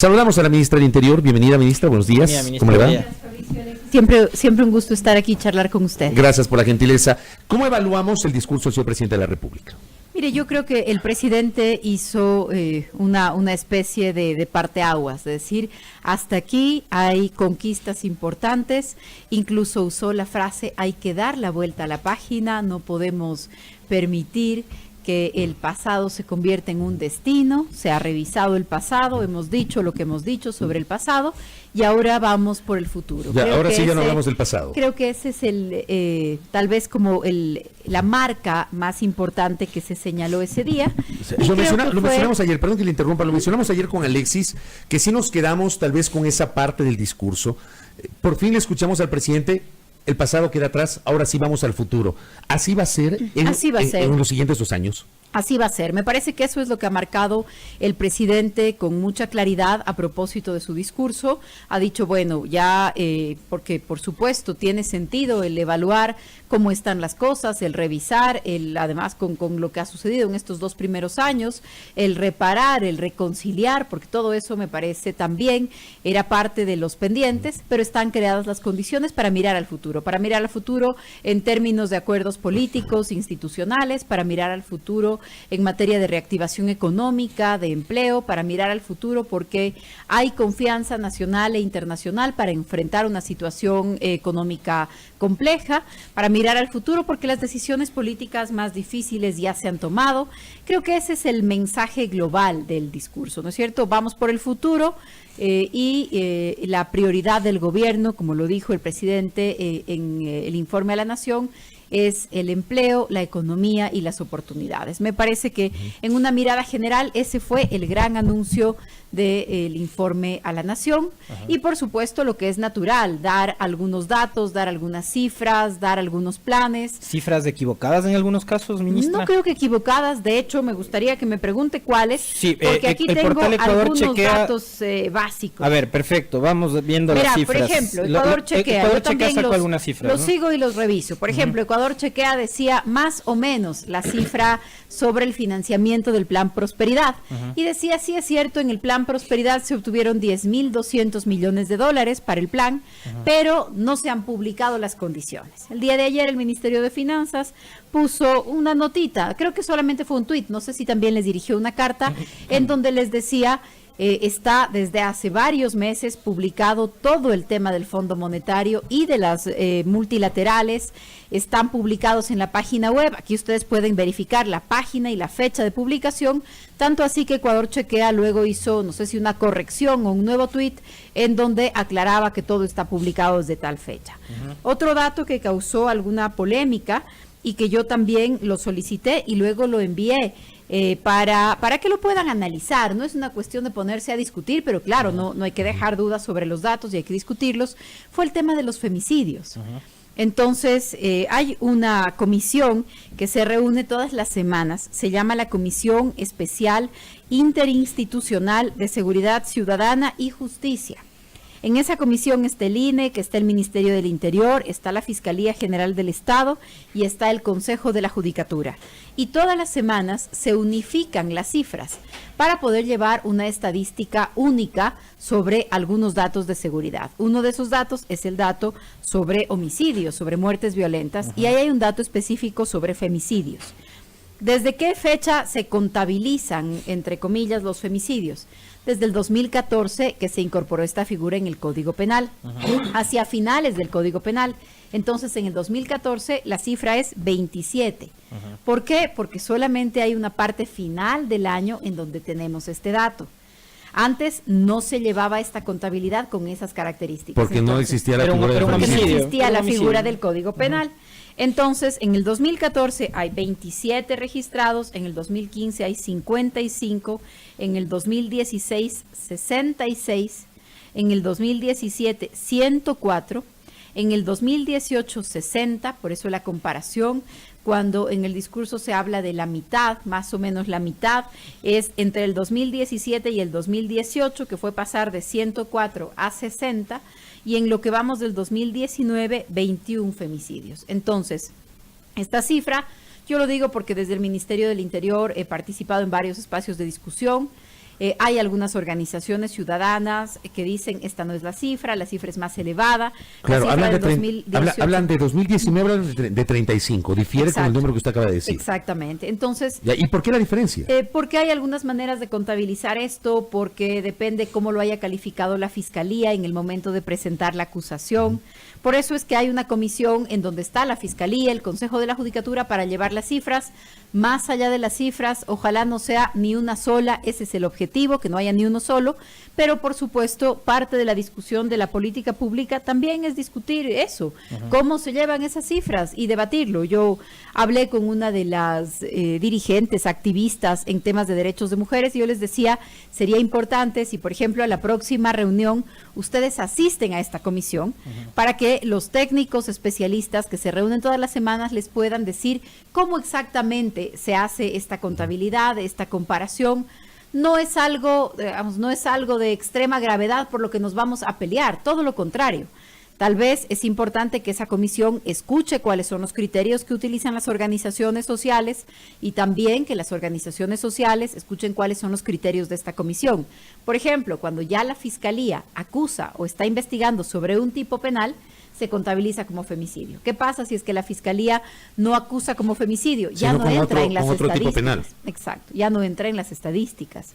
Saludamos a la ministra del Interior. Bienvenida, ministra. Buenos días. Ministra, ¿Cómo le va? Siempre un gusto estar aquí y charlar con usted. Gracias por la gentileza. ¿Cómo evaluamos el discurso del señor presidente de la República? Mire, yo creo que el presidente hizo una especie de parteaguas, es decir, hasta aquí hay conquistas importantes, incluso usó la frase hay que dar la vuelta a la página, no podemos permitir que el pasado se convierta en un destino, se ha revisado el pasado, hemos dicho lo que hemos dicho sobre el pasado y ahora vamos por el futuro. Ya, ahora sí ya no hablamos del pasado. Creo que ese es tal vez como la marca más importante que se señaló ese día. Lo mencionamos ayer, perdón que le interrumpa, lo mencionamos ayer con Alexis, que sí nos quedamos tal vez con esa parte del discurso. Por fin le escuchamos al presidente. El pasado queda atrás, ahora sí vamos al futuro. ¿Así va a ser en los siguientes 2 años? Así va a ser. Me parece que eso es lo que ha marcado el presidente con mucha claridad a propósito de su discurso. Ha dicho, bueno, ya, porque por supuesto tiene sentido el evaluar cómo están las cosas, el revisar, además con lo que ha sucedido en estos 2 primeros años, el reparar, el reconciliar, porque todo eso me parece también era parte de los pendientes, pero están creadas las condiciones para mirar al futuro en términos de acuerdos políticos, institucionales, para mirar al futuro en materia de reactivación económica, de empleo, para mirar al futuro porque hay confianza nacional e internacional para enfrentar una situación económica compleja, para mirar al futuro porque las decisiones políticas más difíciles ya se han tomado. Creo que ese es el mensaje global del discurso, ¿no es cierto? Vamos por el futuro y la prioridad del gobierno, como lo dijo el presidente en el informe a la Nación, es el empleo, la economía y las oportunidades. Me parece que en una mirada general ese fue el gran anuncio del informe a la Nación. Y por supuesto lo que es natural, dar algunos datos, dar algunas cifras, dar algunos planes. ¿Cifras equivocadas en algunos casos, ministra? No creo que equivocadas, de hecho me gustaría que me pregunte cuáles, sí, porque aquí tengo algunos datos básicos. A ver, perfecto, vamos viendo las cifras. Por ejemplo, Ecuador chequea, Ecuador chequea sacó algunas cifras, los sigo y los reviso. Por ejemplo, Ecuador chequea decía más o menos la cifra sobre el financiamiento del Plan Prosperidad. Y decía, sí es cierto, en el Plan Prosperidad se obtuvieron 10.200 millones de dólares para el plan, pero no se han publicado las condiciones. El día de ayer el Ministerio de Finanzas puso una notita, creo que solamente fue un tuit, no sé si también les dirigió una carta, en donde les decía, está desde hace varios meses publicado todo el tema del Fondo Monetario y de las multilaterales, están publicados en la página web, aquí ustedes pueden verificar la página y la fecha de publicación, tanto así que Ecuador Chequea luego hizo, no sé si una corrección o un nuevo tuit, en donde aclaraba que todo está publicado desde tal fecha. Otro dato que causó alguna polémica y que yo también lo solicité y luego lo envié, para que lo puedan analizar. No es una cuestión de ponerse a discutir, pero claro, no hay que dejar dudas sobre los datos y hay que discutirlos, fue el tema de los femicidios. Entonces, hay una comisión que se reúne todas las semanas, se llama la Comisión Especial Interinstitucional de Seguridad Ciudadana y Justicia. En esa comisión está el INE, que está el Ministerio del Interior, está la Fiscalía General del Estado y está el Consejo de la Judicatura. Y todas las semanas se unifican las cifras para poder llevar una estadística única sobre algunos datos de seguridad. Uno de esos datos es el dato sobre homicidios, sobre muertes violentas, y ahí hay un dato específico sobre femicidios. ¿Desde qué fecha se contabilizan, entre comillas, los femicidios? Desde el 2014 que se incorporó esta figura en el Código Penal, hacia finales del Código Penal. Entonces, en el 2014 la cifra es 27. ¿Por qué? Porque solamente hay una parte final del año en donde tenemos este dato. Antes no se llevaba esta contabilidad con esas características. Porque entonces, no existía la figura del Porque no existía la figura del Código Penal. Entonces, en el 2014 hay 27 registrados, en el 2015 hay 55, en el 2016 66, en el 2017 104, en el 2018 60, por eso la comparación, cuando en el discurso se habla de la mitad, más o menos la mitad, es entre el 2017 y el 2018, que fue pasar de 104 a 60, y en lo que vamos del 2019, 21 femicidios. Entonces, esta cifra, yo lo digo porque desde el Ministerio del Interior he participado en varios espacios de discusión, Hay algunas organizaciones ciudadanas que dicen esta no es la cifra es más elevada. Claro, hablan de 2019, hablan de 35, difiere Exacto. con el número que usted acaba de decir. Exactamente. Entonces, ¿y por qué la diferencia? Porque hay algunas maneras de contabilizar esto, porque depende cómo lo haya calificado la Fiscalía en el momento de presentar la acusación. Por eso es que hay una comisión en donde está la Fiscalía, el Consejo de la Judicatura para llevar las cifras. Más allá de las cifras, ojalá no sea ni una sola, ese es el objetivo, que no haya ni uno solo, pero por supuesto parte de la discusión de la política pública también es discutir eso, cómo se llevan esas cifras y debatirlo. Yo hablé con una de las dirigentes, activistas en temas de derechos de mujeres y yo les decía, sería importante si por ejemplo a la próxima reunión ustedes asisten a esta comisión para que los técnicos especialistas que se reúnen todas las semanas les puedan decir cómo exactamente se hace esta contabilidad, esta comparación. No es algo, digamos, no es algo de extrema gravedad por lo que nos vamos a pelear, todo lo contrario. Tal vez es importante que esa comisión escuche cuáles son los criterios que utilizan las organizaciones sociales y también que las organizaciones sociales escuchen cuáles son los criterios de esta comisión. Por ejemplo, cuando ya la Fiscalía acusa o está investigando sobre un tipo penal, se contabiliza como femicidio. ¿Qué pasa si es que la Fiscalía no acusa como femicidio? Ya no entra en las estadísticas. Exacto, ya no entra en las estadísticas.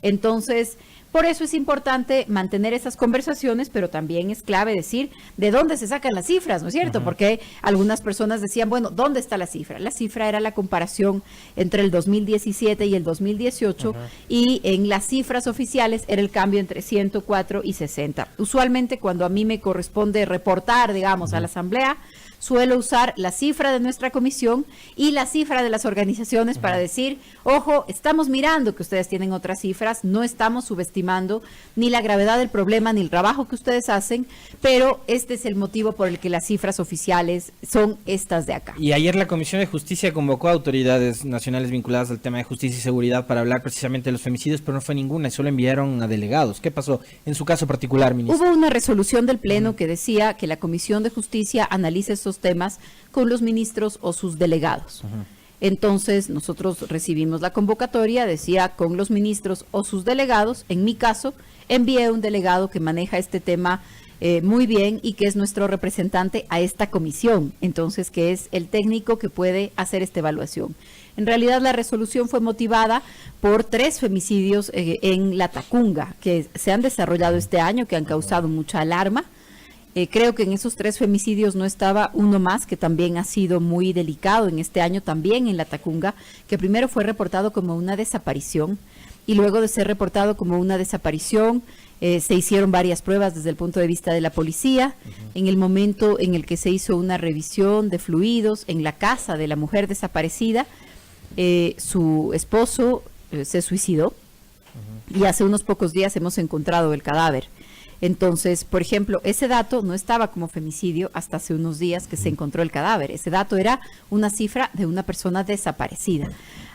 Entonces, por eso es importante mantener esas conversaciones, pero también es clave decir de dónde se sacan las cifras, ¿no es cierto? Porque algunas personas decían, bueno, ¿dónde está la cifra? La cifra era la comparación entre el 2017 y el 2018 y en las cifras oficiales era el cambio entre 104 y 60. Usualmente cuando a mí me corresponde reportar, digamos, a la Asamblea, suelo usar la cifra de nuestra comisión y la cifra de las organizaciones para decir, ojo, estamos mirando que ustedes tienen otras cifras, no estamos subestimando ni la gravedad del problema ni el trabajo que ustedes hacen, pero este es el motivo por el que las cifras oficiales son estas de acá. Y ayer la Comisión de Justicia convocó a autoridades nacionales vinculadas al tema de justicia y seguridad para hablar precisamente de los femicidios, pero no fue ninguna y solo enviaron a delegados. ¿Qué pasó en su caso particular, ministro? Hubo una resolución del Pleno que decía que la Comisión de Justicia analice estos temas con los ministros o sus delegados. Entonces nosotros recibimos la convocatoria, decía con los ministros o sus delegados. En mi caso envié un delegado que maneja este tema muy bien y que es nuestro representante a esta comisión, entonces que es el técnico que puede hacer esta evaluación. En realidad la resolución fue motivada por 3 femicidios en La Tacunga que se han desarrollado este año, que han causado mucha alarma. Creo que en esos 3 femicidios no estaba uno más, que también ha sido muy delicado en este año también en La Tacunga, que primero fue reportado como una desaparición y luego de ser reportado como una desaparición se hicieron varias pruebas desde el punto de vista de la policía. En el momento en el que se hizo una revisión de fluidos en la casa de la mujer desaparecida, su esposo se suicidó y hace unos pocos días hemos encontrado el cadáver. Entonces, por ejemplo, ese dato no estaba como femicidio hasta hace unos días que se encontró el cadáver. Ese dato era una cifra de una persona desaparecida.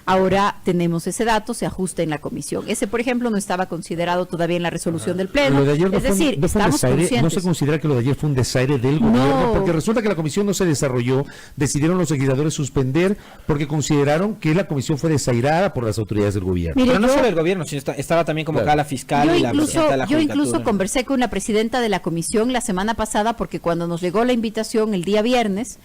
Ahora tenemos ese dato, se ajusta en la comisión. Ese, por ejemplo, no estaba considerado todavía en la resolución del Pleno. Lo de ayer no se considera que lo de ayer fue un desaire del gobierno, porque resulta que la comisión no se desarrolló, decidieron los legisladores suspender porque consideraron que la comisión fue desairada por las autoridades del gobierno. Pero no solo el gobierno, sino estaba también convocada la fiscal y la presidenta de la Judicatura. Yo incluso conversé con la presidenta de la comisión la semana pasada porque cuando nos llegó la invitación el día viernes,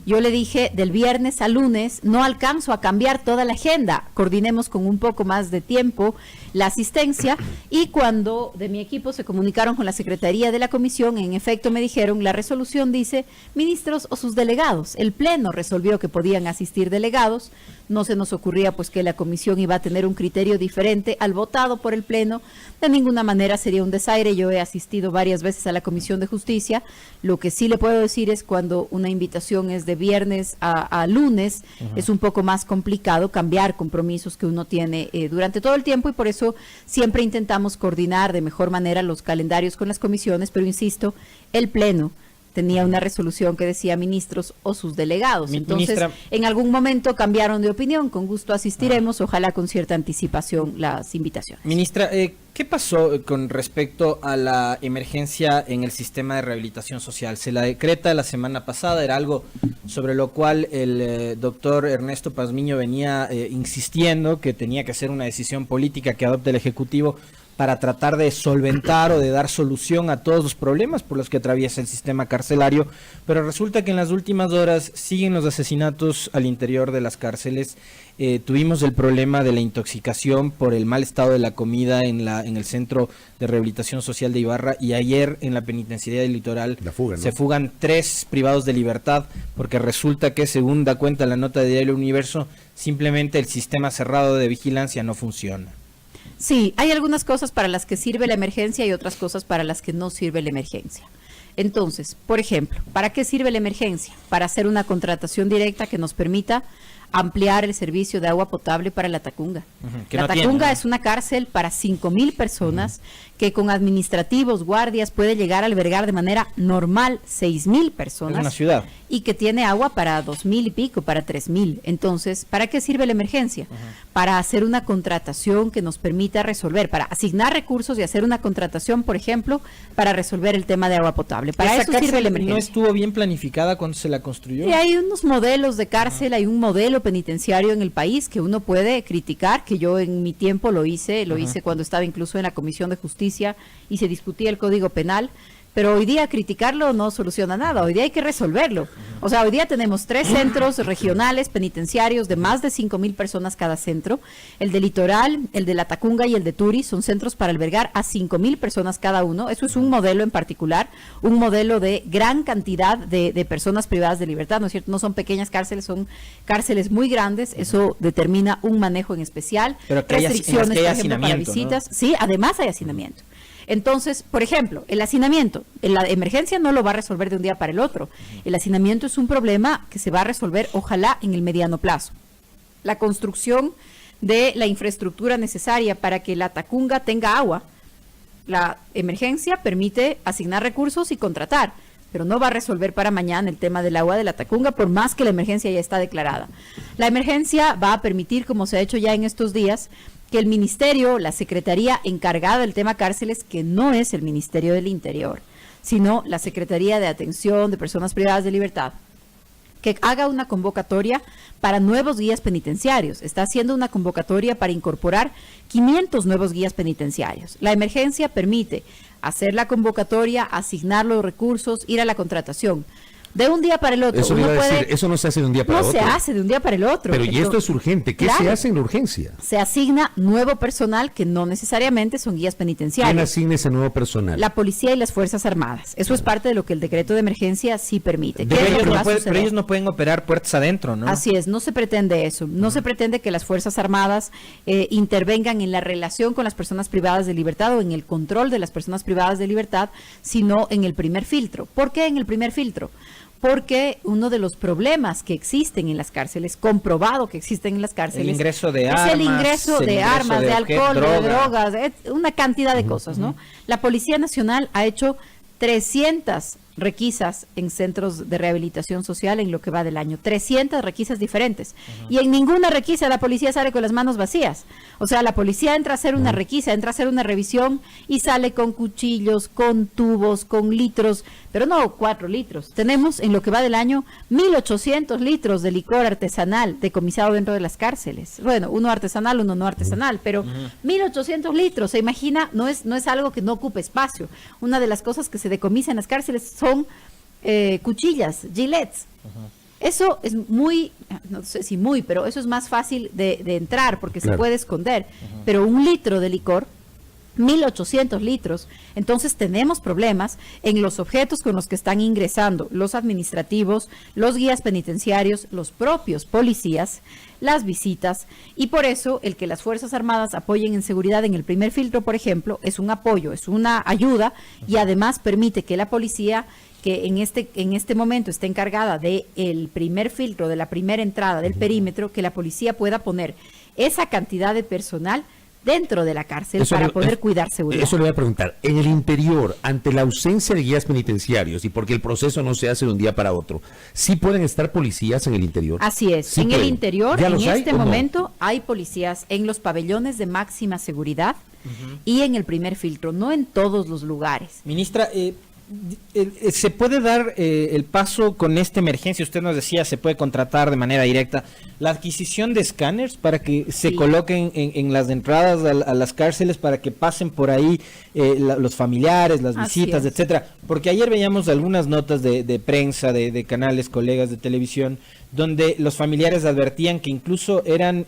yo le dije, del viernes al lunes no alcanzo a cambiar toda la agenda, coordinemos con un poco más de tiempo la asistencia, y cuando de mi equipo se comunicaron con la Secretaría de la Comisión, en efecto me dijeron, la resolución dice ministros o sus delegados, el Pleno resolvió que podían asistir delegados, no se nos ocurría pues que la Comisión iba a tener un criterio diferente al votado por el Pleno, de ninguna manera sería un desaire. Yo he asistido varias veces a la Comisión de Justicia, lo que sí le puedo decir es cuando una invitación es de viernes a lunes, es un poco más complicado cambiar compromisos que uno tiene durante todo el tiempo, y por eso siempre intentamos coordinar de mejor manera los calendarios con las comisiones, pero insisto, el Pleno tenía una resolución que decía ministros o sus delegados. Entonces, Ministra, en algún momento cambiaron de opinión, con gusto asistiremos, ojalá con cierta anticipación las invitaciones. Ministra, ¿qué pasó con respecto a la emergencia en el sistema de rehabilitación social? Se la decreta la semana pasada, era algo sobre lo cual el doctor Ernesto Pazmiño venía insistiendo que tenía que ser una decisión política que adopte el Ejecutivo para tratar de solventar o de dar solución a todos los problemas por los que atraviesa el sistema carcelario, pero resulta que en las últimas horas siguen los asesinatos al interior de las cárceles. Tuvimos el problema de la intoxicación por el mal estado de la comida en el Centro de Rehabilitación Social de Ibarra, y ayer en la Penitenciaría del Litoral se fugan 3 privados de libertad porque resulta que, según da cuenta la nota de Diario Universo, simplemente el sistema cerrado de vigilancia no funciona. Sí, hay algunas cosas para las que sirve la emergencia y otras cosas para las que no sirve la emergencia. Entonces, por ejemplo, ¿para qué sirve la emergencia? Para hacer una contratación directa que nos permita ampliar el servicio de agua potable para la Tacunga. La Tacunga es una cárcel para 5,000 personas que con administrativos, guardias, puede llegar a albergar de manera normal 6,000 personas. Es una ciudad. Y que tiene agua para 2,000 y pico, para 3,000. Entonces, ¿para qué sirve la emergencia? Para hacer una contratación que nos permita resolver, para asignar recursos y hacer una contratación, por ejemplo, para resolver el tema de agua potable. Para eso sirve la emergencia. ¿No estuvo bien planificada cuando se la construyó? Y hay unos modelos de cárcel, hay un modelo penitenciario en el país que uno puede criticar, que yo en mi tiempo lo hice cuando estaba incluso en la Comisión de Justicia y se discutía el Código Penal, pero hoy día criticarlo no soluciona nada, hoy día hay que resolverlo. O sea, hoy día tenemos 3 centros regionales penitenciarios de más de 5,000 personas cada centro, el de Litoral, el de La Tacunga y el de Turi, son centros para albergar a 5,000 personas cada uno. Eso es un modelo en particular, un modelo de gran cantidad de personas privadas de libertad, ¿no es cierto? No son pequeñas cárceles, son cárceles muy grandes, eso determina un manejo en especial, pero que restricciones, que hay por ejemplo, para visitas. ¿No? Sí, además hay hacinamiento. Entonces, por ejemplo, el hacinamiento, la emergencia no lo va a resolver de un día para el otro. El hacinamiento es un problema que se va a resolver, ojalá, en el mediano plazo. La construcción de la infraestructura necesaria para que la Tacunga tenga agua. La emergencia permite asignar recursos y contratar, pero no va a resolver para mañana el tema del agua de la Tacunga, por más que la emergencia ya está declarada. La emergencia va a permitir, como se ha hecho ya en estos días, que el ministerio, la secretaría encargada del tema cárceles, que no es el Ministerio del Interior, sino la Secretaría de Atención de Personas Privadas de Libertad, que haga una convocatoria para nuevos guías penitenciarios. Está haciendo una convocatoria para incorporar 500 nuevos guías penitenciarios. La emergencia permite hacer la convocatoria, asignar los recursos, ir a la contratación. De un día para el otro. Eso, eso no se hace de un día para el otro. No se hace de un día para el otro. Pero y esto es urgente. ¿Qué se hace en la urgencia? Se asigna nuevo personal que no necesariamente son guías penitenciarios. ¿Quién asigna ese nuevo personal? La policía y las Fuerzas Armadas. Eso es parte de lo que el decreto de emergencia sí permite. Pero ellos no pueden operar puertas adentro, ¿no? Así es, no se pretende eso. No se pretende que las Fuerzas Armadas intervengan en la relación con las personas privadas de libertad o en el control de las personas privadas de libertad, sino en el primer filtro. ¿Por qué en el primer filtro? Porque uno de los problemas que existen en las cárceles, comprobado que existen en las cárceles, el ingreso de armas, el ingreso de armas, de alcohol, de drogas, una cantidad de cosas, ¿no? La Policía Nacional ha hecho 300 requisas en centros de rehabilitación social en lo que va del año, 300 requisas diferentes, y en ninguna requisa la policía sale con las manos vacías. O sea, la policía entra a hacer una requisa, entra a hacer una revisión y sale con cuchillos, con tubos, con litros, pero no 4 litros. Tenemos en lo que va del año 1,800 litros de licor artesanal decomisado dentro de las cárceles. Bueno, uno artesanal, uno no artesanal, pero 1,800 litros, se imagina, no es algo que no ocupe espacio. Una de las cosas que se decomisa en las cárceles son cuchillas, gilets. Eso es muy, no sé si muy, pero eso es más fácil de entrar porque se puede esconder. Pero 1 litro de licor, 1,800 litros, entonces tenemos problemas en los objetos con los que están ingresando los administrativos, los guías penitenciarios, los propios policías, las visitas, y por eso el que las Fuerzas Armadas apoyen en seguridad en el primer filtro, por ejemplo, es un apoyo, es una ayuda, y además permite que la policía, que en este momento está encargada del primer filtro, de la primera entrada del perímetro, que la policía pueda poner esa cantidad de personal dentro de la cárcel para poder cuidar seguridad. Eso le voy a preguntar. En el interior, ante la ausencia de guías penitenciarios y porque el proceso no se hace de un día para otro, ¿sí pueden estar policías en el interior? Así es. ¿Sí en pueden? El interior, en este no? momento, hay policías en los pabellones de máxima seguridad y en el primer filtro, no en todos los lugares. Ministra, ¿se puede dar el paso con esta emergencia? Usted nos decía, se puede contratar de manera directa la adquisición de escáneres para que se coloquen en las entradas a las cárceles, para que pasen por ahí los familiares, las visitas, etcétera. Porque ayer veíamos algunas notas de prensa, de canales, colegas de televisión, donde los familiares advertían que incluso eran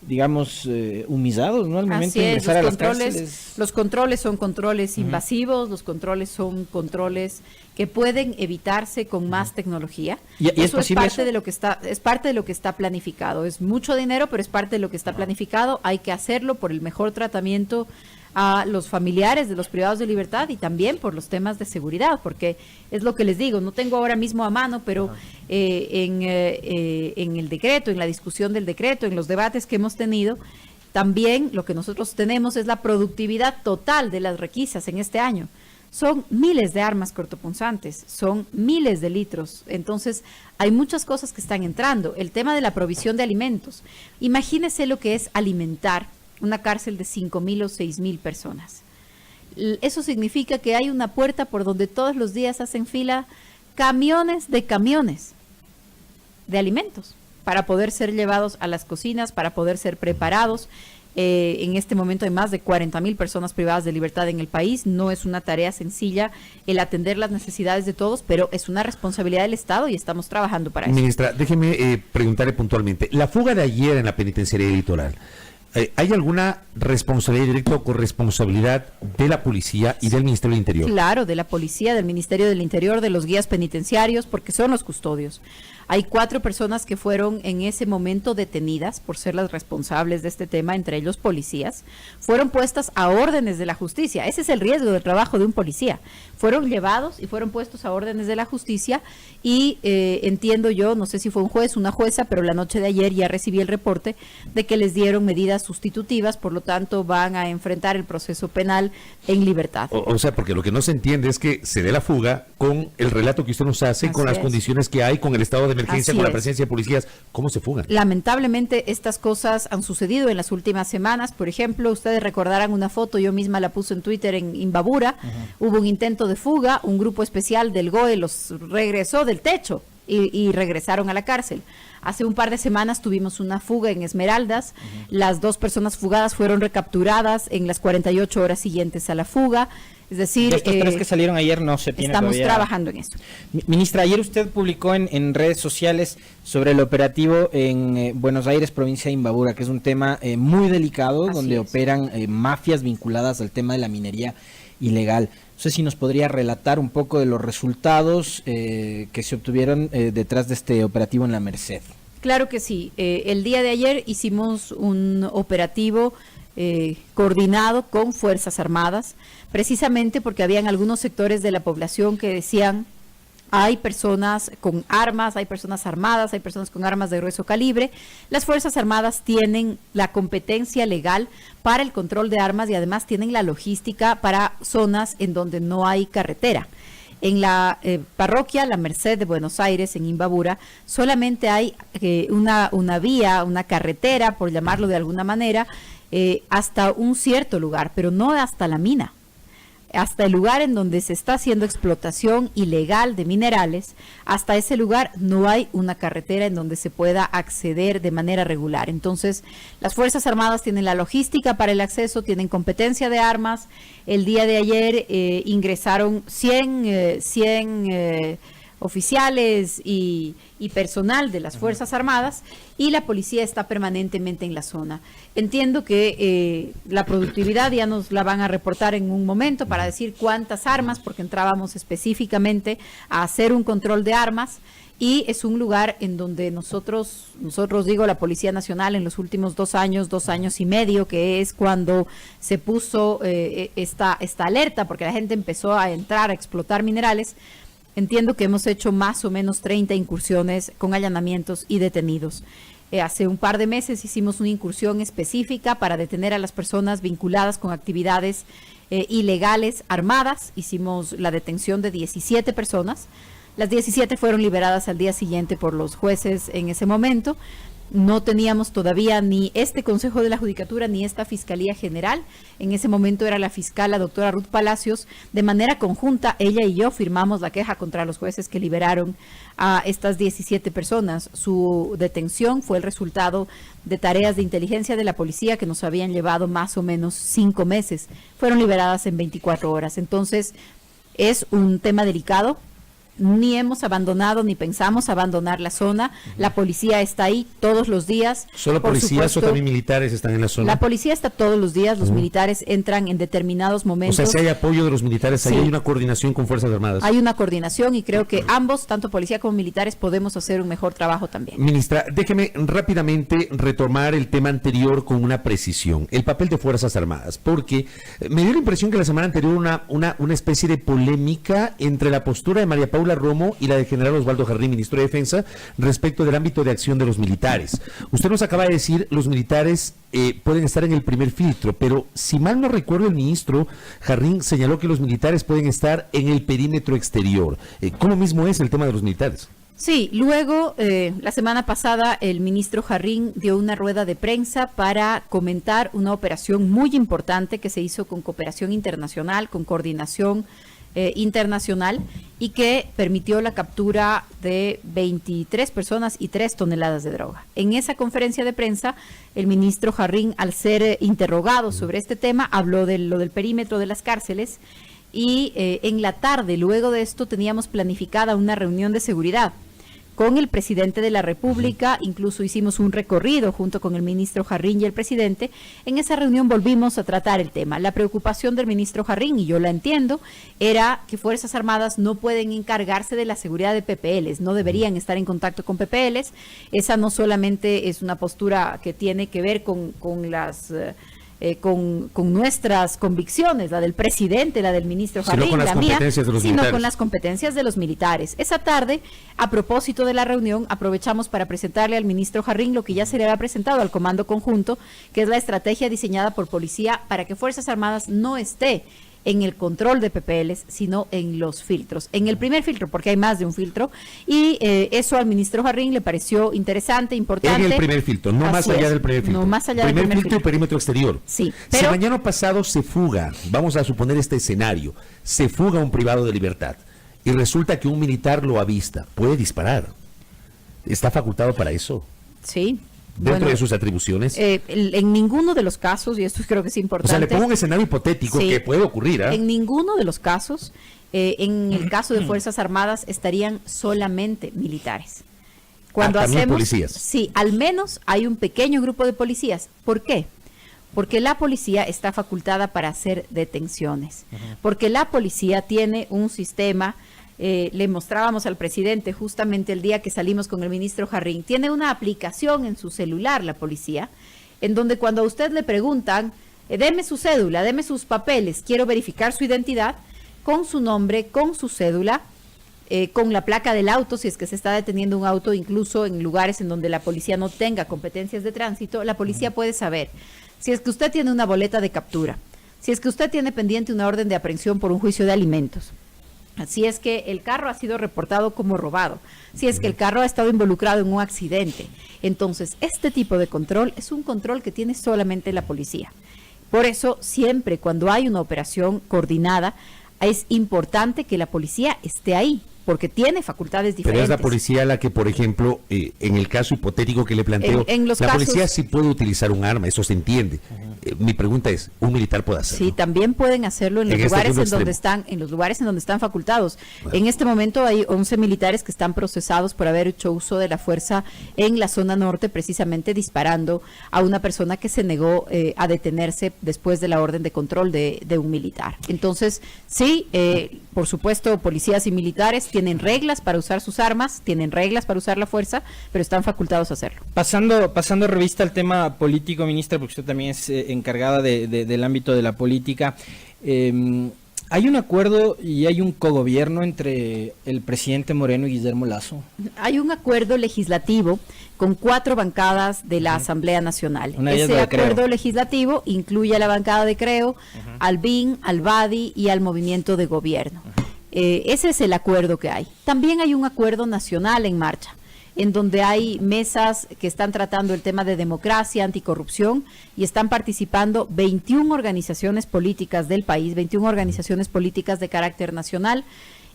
digamos, humillados, ¿no? Al momento de ingresar a las cárceles. Los controles son controles invasivos, los controles son controles que pueden evitarse con más tecnología. ¿Y es posible parte de lo que está, es parte de lo que está planificado. Es mucho dinero, pero es parte de lo que está planificado. Hay que hacerlo por el mejor tratamiento a los familiares de los privados de libertad y también por los temas de seguridad, porque es lo que les digo, no tengo ahora mismo a mano, pero en el decreto, en la discusión del decreto, en los debates que hemos tenido, también lo que nosotros tenemos es la productividad total de las requisas en este año. Son miles de armas cortopunzantes, son miles de litros, entonces hay muchas cosas que están entrando. El tema de la provisión de alimentos, imagínese lo que es alimentar una cárcel de 5,000 o 6,000 personas. Eso significa que hay una puerta por donde todos los días hacen fila camiones de alimentos para poder ser llevados a las cocinas, para poder ser preparados. En este momento hay más de 40,000 personas privadas de libertad en el país. No es una tarea sencilla el atender las necesidades de todos, pero es una responsabilidad del Estado y estamos trabajando para eso. Ministra, déjeme preguntarle puntualmente. La fuga de ayer en la penitenciaría de Litoral, ¿hay alguna responsabilidad directa o corresponsabilidad de la policía y del Ministerio del Interior? Claro, de la policía, del Ministerio del Interior, de los guías penitenciarios, porque son los custodios. Hay 4 personas que fueron en ese momento detenidas por ser las responsables de este tema, entre ellos policías. Fueron puestas a órdenes de la justicia. Ese es el riesgo del trabajo de un policía. Fueron llevados y fueron puestos a órdenes de la justicia y entiendo yo, no sé si fue un juez, una jueza, pero la noche de ayer ya recibí el reporte de que les dieron medidas sustitutivas, por lo tanto van a enfrentar el proceso penal en libertad. O sea, porque lo que no se entiende es que se dé la fuga con el relato que usted nos hace, con las condiciones que hay, con el estado de emergencia, con la presencia de policías. ¿Cómo se fugan? Lamentablemente estas cosas han sucedido en las últimas semanas. Por ejemplo, ustedes recordarán una foto, yo misma la puse en Twitter, en Imbabura. Hubo un intento de fuga, un grupo especial del GOE los regresó del techo y regresaron a la cárcel. Hace un par de semanas tuvimos una fuga en Esmeraldas. Las 2 personas fugadas fueron recapturadas en las 48 horas siguientes a la fuga. Es decir, estos 3 que salieron ayer no se tiene estamos todavía trabajando en eso. Ministra, ayer usted publicó en redes sociales sobre el operativo en Buenos Aires, provincia de Imbabura, que es un tema muy delicado, donde operan mafias vinculadas al tema de la minería ilegal. No sé si nos podría relatar un poco de los resultados que se obtuvieron detrás de este operativo en La Merced. Claro que sí. El día de ayer hicimos un operativo coordinado con Fuerzas Armadas, precisamente porque habían algunos sectores de la población que decían: hay personas con armas, hay personas armadas, hay personas con armas de grueso calibre. Las Fuerzas Armadas tienen la competencia legal para el control de armas y además tienen la logística para zonas en donde no hay carretera. En la parroquia La Merced de Buenos Aires, en Imbabura, solamente hay una vía, una carretera, por llamarlo de alguna manera, hasta un cierto lugar, pero no hasta la mina. Hasta el lugar en donde se está haciendo explotación ilegal de minerales, hasta ese lugar no hay una carretera en donde se pueda acceder de manera regular. Entonces, las Fuerzas Armadas tienen la logística para el acceso, tienen competencia de armas. El día de ayer ingresaron 100 oficiales y personal de las Fuerzas Armadas, y la policía está permanentemente en la zona. Entiendo que la productividad ya nos la van a reportar en un momento para decir cuántas armas, porque entrábamos específicamente a hacer un control de armas, y es un lugar en donde nosotros digo, la Policía Nacional en los últimos 2 años y medio, que es cuando se puso esta alerta, porque la gente empezó a entrar a explotar minerales. Entiendo que hemos hecho más o menos 30 incursiones con allanamientos y detenidos. Hace un par de meses hicimos una incursión específica para detener a las personas vinculadas con actividades ilegales armadas. Hicimos la detención de 17 personas. Las 17 fueron liberadas al día siguiente por los jueces en ese momento. No teníamos todavía ni este Consejo de la Judicatura ni esta Fiscalía General. En ese momento era la fiscal, la doctora Ruth Palacios. De manera conjunta, ella y yo firmamos la queja contra los jueces que liberaron a estas 17 personas. Su detención fue el resultado de tareas de inteligencia de la policía que nos habían llevado más o menos 5 meses. Fueron liberadas en 24 horas. Entonces, es un tema delicado. Ni hemos abandonado ni pensamos abandonar la zona. La policía está ahí todos los días. ¿Solo policías o también militares están en la zona? La policía está todos los días, los militares entran en determinados momentos. O sea, si hay apoyo de los militares, Sí. ahí hay una coordinación con Fuerzas Armadas. Hay una coordinación y creo que ambos, tanto policía como militares, podemos hacer un mejor trabajo también. Ministra, déjeme rápidamente retomar el tema anterior con una precisión, el papel de Fuerzas Armadas, porque me dio la impresión que la semana anterior una especie de polémica entre la postura de María Paula Romo y la del general Osvaldo Jarrín, ministro de Defensa, respecto del ámbito de acción de los militares. Usted nos acaba de decir, los militares pueden estar en el primer filtro, pero si mal no recuerdo, el ministro Jarrín señaló que los militares pueden estar en el perímetro exterior. ¿Cómo mismo es el tema de los militares? Sí, luego, la semana pasada, el ministro Jarrín dio una rueda de prensa para comentar una operación muy importante que se hizo con cooperación internacional, con coordinación internacional, y que permitió la captura de 23 personas y 3 toneladas de droga. En esa conferencia de prensa, el ministro Jarrín, al ser interrogado sobre este tema, habló de lo del perímetro de las cárceles y en la tarde, luego de esto, teníamos planificada una reunión de seguridad con el presidente de la República. Incluso hicimos un recorrido junto con el ministro Jarrín y el presidente. En esa reunión volvimos a tratar el tema. La preocupación del ministro Jarrín, y yo la entiendo, era que Fuerzas Armadas no pueden encargarse de la seguridad de PPLs, no deberían estar en contacto con PPLs. Esa no solamente es una postura que tiene que ver con nuestras convicciones, la del presidente, la del ministro Jarrín, la mía, sino con las competencias de los militares. Esa tarde, a propósito de la reunión, aprovechamos para presentarle al ministro Jarrín lo que ya se le había presentado al Comando Conjunto, que es la estrategia diseñada por Policía para que Fuerzas Armadas no esté en el control de PPLs, sino en los filtros. En el primer filtro, porque hay más de un filtro, y eso al ministro Jarrín le pareció interesante, importante. En el primer filtro, no más allá del primer filtro. No más allá del primer primer filtro y perímetro exterior. Sí, pero si mañana pasado se fuga, vamos a suponer este escenario, se fuga un privado de libertad y resulta que un militar lo avista, puede disparar. ¿Está facultado para eso? Sí. Dentro de sus atribuciones. En ninguno de los casos, y esto creo que es importante. O sea, le pongo un escenario hipotético que puede ocurrir. En ninguno de los casos, en el caso de Fuerzas Armadas, estarían solamente militares. Cuando también hacemos, policías. Sí, al menos hay un pequeño grupo de policías. ¿Por qué? Porque la policía está facultada para hacer detenciones. Porque la policía tiene un sistema. Le mostrábamos al presidente justamente el día que salimos con el ministro Jarrín, tiene una aplicación en su celular la policía, en donde cuando a usted le preguntan, deme su cédula, deme sus papeles, quiero verificar su identidad, con su nombre, con su cédula, con la placa del auto, si es que se está deteniendo un auto, incluso en lugares en donde la policía no tenga competencias de tránsito, la policía puede saber si es que usted tiene una boleta de captura, si es que usted tiene pendiente una orden de aprehensión por un juicio de alimentos, si es que el carro ha sido reportado como robado, si es que el carro ha estado involucrado en un accidente. Entonces, este tipo de control es un control que tiene solamente la policía. Por eso, siempre cuando hay una operación coordinada, es importante que la policía esté ahí, porque tiene facultades diferentes. Pero es la policía la que, por ejemplo, en el caso hipotético que le planteo, la policía sí puede utilizar un arma, eso se entiende. Mi pregunta es, ¿un militar puede hacerlo? Sí, también pueden hacerlo en los lugares en donde están facultados. Bueno. En este momento hay 11 militares que están procesados por haber hecho uso de la fuerza en la zona norte, precisamente disparando a una persona que se negó a detenerse después de la orden de control de un militar. Entonces, sí, por supuesto, policías y militares tienen reglas para usar sus armas, tienen reglas para usar la fuerza, pero están facultados a hacerlo. Pasando revista al tema político, ministra, porque usted también es encargada del ámbito de la política. ¿Hay un acuerdo y hay un cogobierno entre el presidente Moreno y Guillermo Lasso? Hay un acuerdo legislativo con 4 bancadas de la Asamblea Nacional. Ese acuerdo legislativo incluye a la bancada de Creo, al BIN, al BADI y al Movimiento de Gobierno. Ese es el acuerdo que hay. También hay un acuerdo nacional en marcha, en donde hay mesas que están tratando el tema de democracia, anticorrupción, y están participando 21 organizaciones políticas del país, 21 organizaciones políticas de carácter nacional,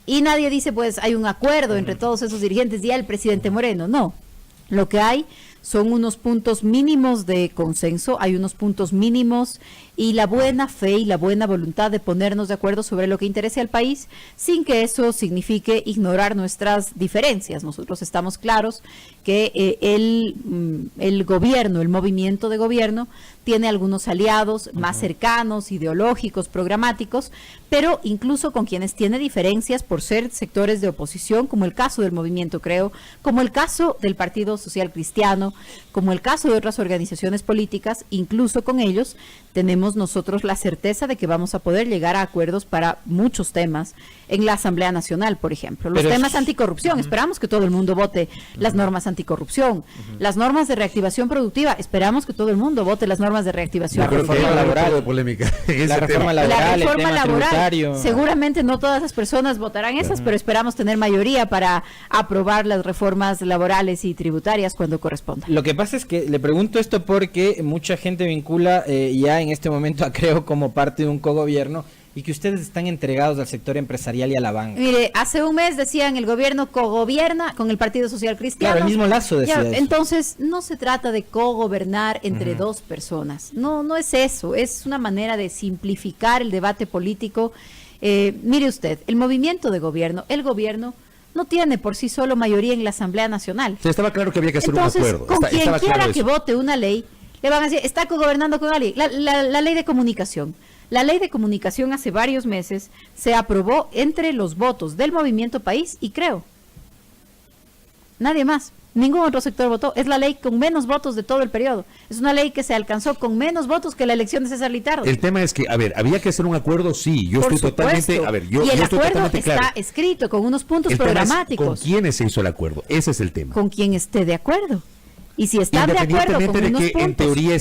y nadie dice, pues, hay un acuerdo entre todos esos dirigentes y el presidente Moreno. No, lo que hay son unos puntos mínimos de consenso, hay unos puntos mínimos y la buena fe y la buena voluntad de ponernos de acuerdo sobre lo que interese al país, sin que eso signifique ignorar nuestras diferencias. Nosotros estamos claros que el gobierno, el movimiento de gobierno, tiene algunos aliados más cercanos, ideológicos, programáticos, pero incluso con quienes tiene diferencias por ser sectores de oposición, como el caso del Movimiento Creo, como el caso del Partido Social Cristiano, como el caso de otras organizaciones políticas. Incluso con ellos tenemos nosotros la certeza de que vamos a poder llegar a acuerdos para muchos temas en la Asamblea Nacional, por ejemplo. Los temas anticorrupción, esperamos que todo el mundo vote las normas anticorrupción. Las normas de reactivación productiva, esperamos que todo el mundo vote las normas de reactivación. La reforma laboral, polémica. La reforma laboral, seguramente no todas las personas votarán esas, pero esperamos tener mayoría para aprobar las reformas laborales y tributarias cuando corresponda. Lo que pasa es que le pregunto esto porque mucha gente vincula ya en este momento a Creo como parte de un cogobierno, y que ustedes están entregados al sector empresarial y a la banca. Mire, hace un mes decían el gobierno cogobierna con el Partido Social Cristiano. Claro, el mismo Lasso decía eso. Entonces, no se trata de cogobernar entre dos personas. No es eso. Es una manera de simplificar el debate político. Mire usted, el movimiento de gobierno, el gobierno no tiene por sí solo mayoría en la Asamblea Nacional. Sí, estaba claro que había que hacer un acuerdo. Con quien quiera que vote una ley, le van a decir, está cogobernando con alguien. La ley de comunicación. La ley de comunicación hace varios meses se aprobó entre los votos del Movimiento País y Creo. Nadie más, ningún otro sector votó. Es la ley con menos votos de todo el periodo. Es una ley que se alcanzó con menos votos que la elección de César Litardo. El tema es que, a ver, había que hacer un acuerdo, sí. Yo estoy totalmente, a ver, yo y el estoy acuerdo totalmente claro. Está escrito con unos puntos el programáticos. ¿Con quiénes se hizo el acuerdo? Ese es el tema. Con quien esté de acuerdo. Y si están de acuerdo con de unos que puntos, en teoría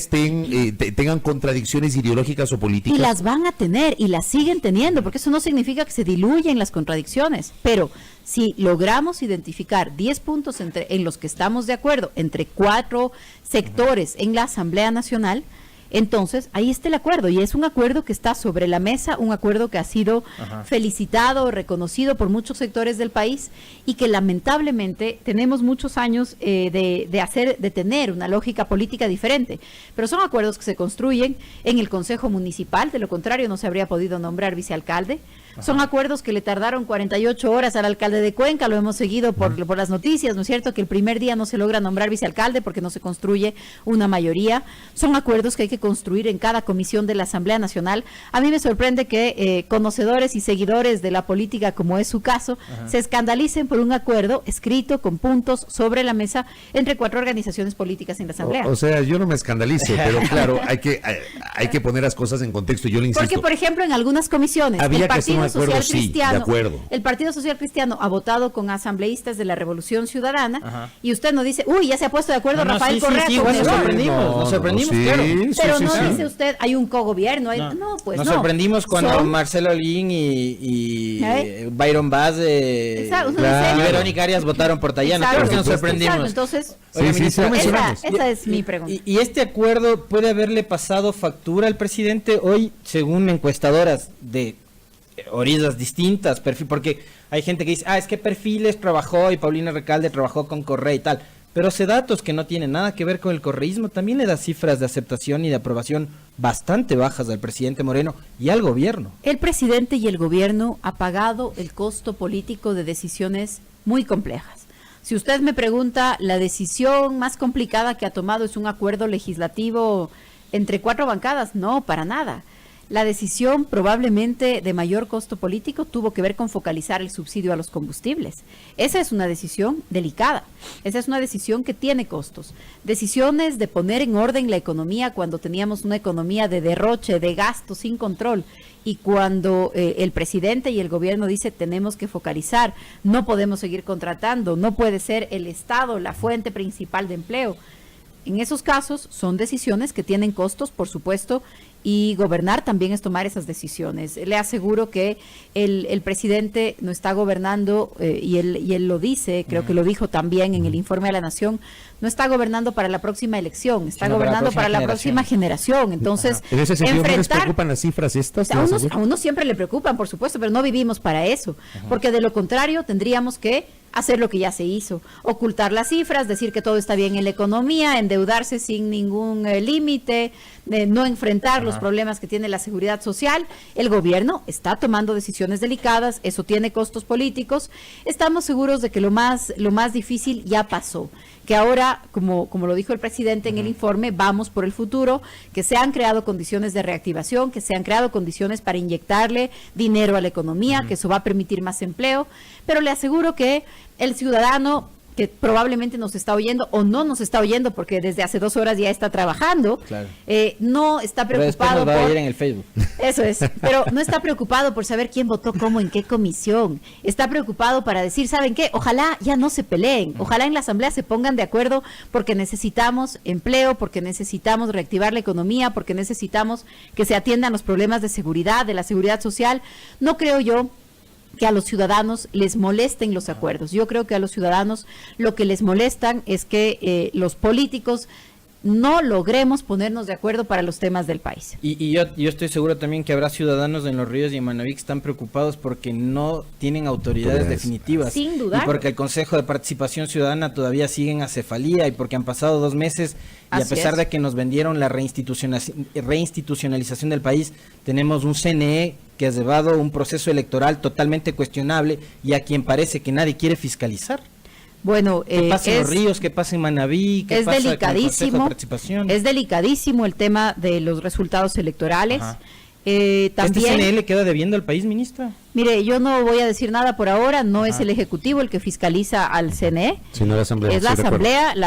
tengan contradicciones ideológicas o políticas. Y las van a tener y las siguen teniendo, porque eso no significa que se diluyan las contradicciones. Pero si logramos identificar 10 puntos en los que estamos de acuerdo entre 4 sectores en la Asamblea Nacional, entonces ahí está el acuerdo, y es un acuerdo que está sobre la mesa, un acuerdo que ha sido felicitado, reconocido por muchos sectores del país, y que lamentablemente tenemos muchos años de tener una lógica política diferente, pero son acuerdos que se construyen en el Consejo Municipal, de lo contrario no se habría podido nombrar vicealcalde. Son acuerdos que le tardaron 48 horas al alcalde de Cuenca, lo hemos seguido por las noticias, ¿no es cierto? Que el primer día no se logra nombrar vicealcalde porque no se construye una mayoría. Son acuerdos que hay que construir en cada comisión de la Asamblea Nacional. A mí me sorprende que conocedores y seguidores de la política, como es su caso, se escandalicen por un acuerdo escrito con puntos sobre la mesa entre 4 organizaciones políticas en la Asamblea. O sea, yo no me escandalizo, pero claro, hay que poner las cosas en contexto, yo le insisto. Porque, por ejemplo, en algunas comisiones, había que hacer un acuerdo, de acuerdo. El Partido Social Cristiano ha votado con asambleístas de la Revolución Ciudadana, y usted no dice, uy, ya se ha puesto de acuerdo Rafael Correa con nos sorprendimos, claro. Pero no dice usted, hay un cogobierno. Nos sorprendimos cuando Marcelo Lin y Byron Vaz y Verónica Arias votaron por Tayano. Creo que nos sorprendimos. Entonces, esa es mi pregunta. ¿Y este acuerdo puede haberle pasado factura al presidente hoy, según encuestadoras de orillas distintas, porque hay gente que dice, es que Perfiles trabajó y Paulina Recalde trabajó con Correa y tal, pero datos que no tienen nada que ver con el correísmo también le da cifras de aceptación y de aprobación bastante bajas al presidente Moreno y al gobierno. El presidente y el gobierno ha pagado el costo político de decisiones muy complejas. Si usted me pregunta, la decisión más complicada que ha tomado es un acuerdo legislativo entre 4 bancadas, no, para nada. La decisión probablemente de mayor costo político tuvo que ver con focalizar el subsidio a los combustibles. Esa es una decisión delicada, esa es una decisión que tiene costos. Decisiones de poner en orden la economía cuando teníamos una economía de derroche, de gasto sin control, y cuando el presidente y el gobierno dice tenemos que focalizar, no podemos seguir contratando, no puede ser el Estado la fuente principal de empleo. En esos casos son decisiones que tienen costos, por supuesto, y gobernar también es tomar esas decisiones. Le aseguro que el presidente no está gobernando, y él lo dice, creo que lo dijo también en el informe de la Nación, no está gobernando para la próxima elección, está gobernando para la próxima generación. Entonces, en ese sentido, ¿no les preocupan las cifras estas? A uno siempre le preocupan, por supuesto, pero no vivimos para eso, porque de lo contrario tendríamos que hacer lo que ya se hizo, ocultar las cifras, decir que todo está bien en la economía, endeudarse sin ningún límite, no enfrentar los problemas que tiene la seguridad social. El gobierno está tomando decisiones delicadas, eso tiene costos políticos. Estamos seguros de que lo más difícil ya pasó, que ahora, como lo dijo el presidente en el informe, vamos por el futuro, que se han creado condiciones de reactivación, que se han creado condiciones para inyectarle dinero a la economía, que eso va a permitir más empleo, pero le aseguro que el ciudadano que probablemente nos está oyendo o no nos está oyendo porque desde hace 2 horas ya está trabajando, claro, no está preocupado nos va a ir en el Facebook. Eso es, pero no está preocupado por saber quién votó cómo, en qué comisión. Está preocupado para decir, ¿saben qué? Ojalá ya no se peleen, ojalá en la asamblea se pongan de acuerdo porque necesitamos empleo, porque necesitamos reactivar la economía, porque necesitamos que se atiendan los problemas de seguridad, de la seguridad social. No creo yo que a los ciudadanos les molesten los acuerdos. Yo creo que a los ciudadanos lo que les molestan es que los políticos no logremos ponernos de acuerdo para los temas del país. Y yo estoy seguro también que habrá ciudadanos en Los Ríos y en Manaví que están preocupados porque no tienen autoridades definitivas. Sin duda. Y porque el Consejo de Participación Ciudadana todavía sigue en acefalía y porque han pasado 2 meses y a pesar de que nos vendieron la reinstitucionalización del país, tenemos un CNE que ha llevado un proceso electoral totalmente cuestionable y a quien parece que nadie quiere fiscalizar. Bueno, ¿qué pasa en Los Ríos? ¿Qué pasa en Manaví? ¿Qué pasa delicadísimo, con el Consejo de Participación? Es delicadísimo el tema de los resultados electorales. También, ¿este CNE le queda debiendo al país, ministra? Mire, yo no voy a decir nada por ahora, no es el Ejecutivo el que fiscaliza al CNE, sino la Asamblea. Es la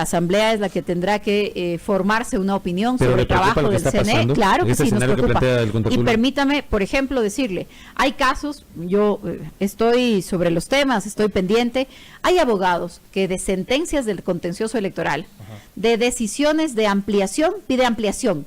Asamblea es la que tendrá que formarse una opinión sobre el trabajo del CNE. Pasando, claro que sí, nos preocupa. Y permítame, por ejemplo, decirle, hay casos, yo estoy sobre los temas, estoy pendiente, hay abogados que de sentencias del contencioso electoral, de decisiones de ampliación, pide ampliación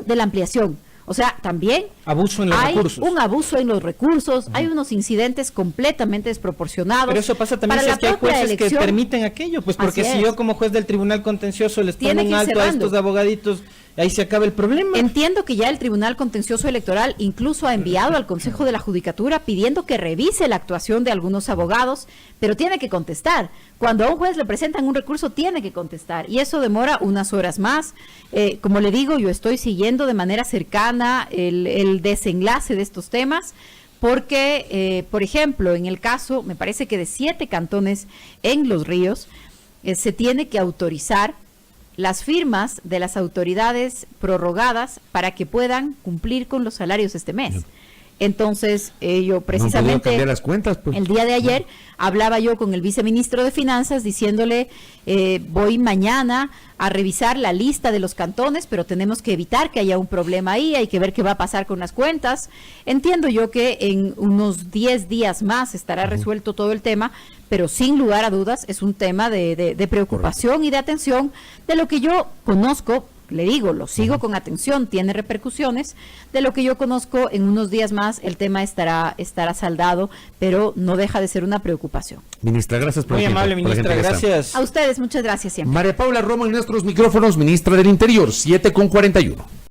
de la ampliación. O sea, también abuso en los recursos. Un abuso en los recursos, hay unos incidentes completamente desproporcionados. Pero eso pasa también si es que hay jueces que permiten aquello, pues porque si yo como juez del Tribunal Contencioso les pongo un alto a estos abogaditos, ahí se acaba el problema. Entiendo que ya el Tribunal Contencioso Electoral incluso ha enviado al Consejo de la Judicatura pidiendo que revise la actuación de algunos abogados, pero tiene que contestar. Cuando a un juez le presentan un recurso, tiene que contestar, y eso demora unas horas más. Como le digo, yo estoy siguiendo de manera cercana el desenlace de estos temas, porque, por ejemplo, en el caso, me parece que de 7 cantones en Los Ríos, se tiene que autorizar las firmas de las autoridades prorrogadas para que puedan cumplir con los salarios este mes. Entonces, yo precisamente cambiar las cuentas, pues. El día de ayer hablaba yo con el viceministro de Finanzas diciéndole, voy mañana a revisar la lista de los cantones, pero tenemos que evitar que haya un problema ahí, hay que ver qué va a pasar con las cuentas. Entiendo yo que en unos 10 días más estará resuelto todo el tema, pero sin lugar a dudas es un tema de preocupación y de atención de lo que yo conozco. Le digo, lo sigo con atención, tiene repercusiones. De lo que yo conozco, en unos días más el tema estará saldado, pero no deja de ser una preocupación. Ministra, gracias por Muy amable, ministra, gracias. A ustedes, muchas gracias siempre. María Paula Romo en nuestros micrófonos, ministra del Interior, 7:41.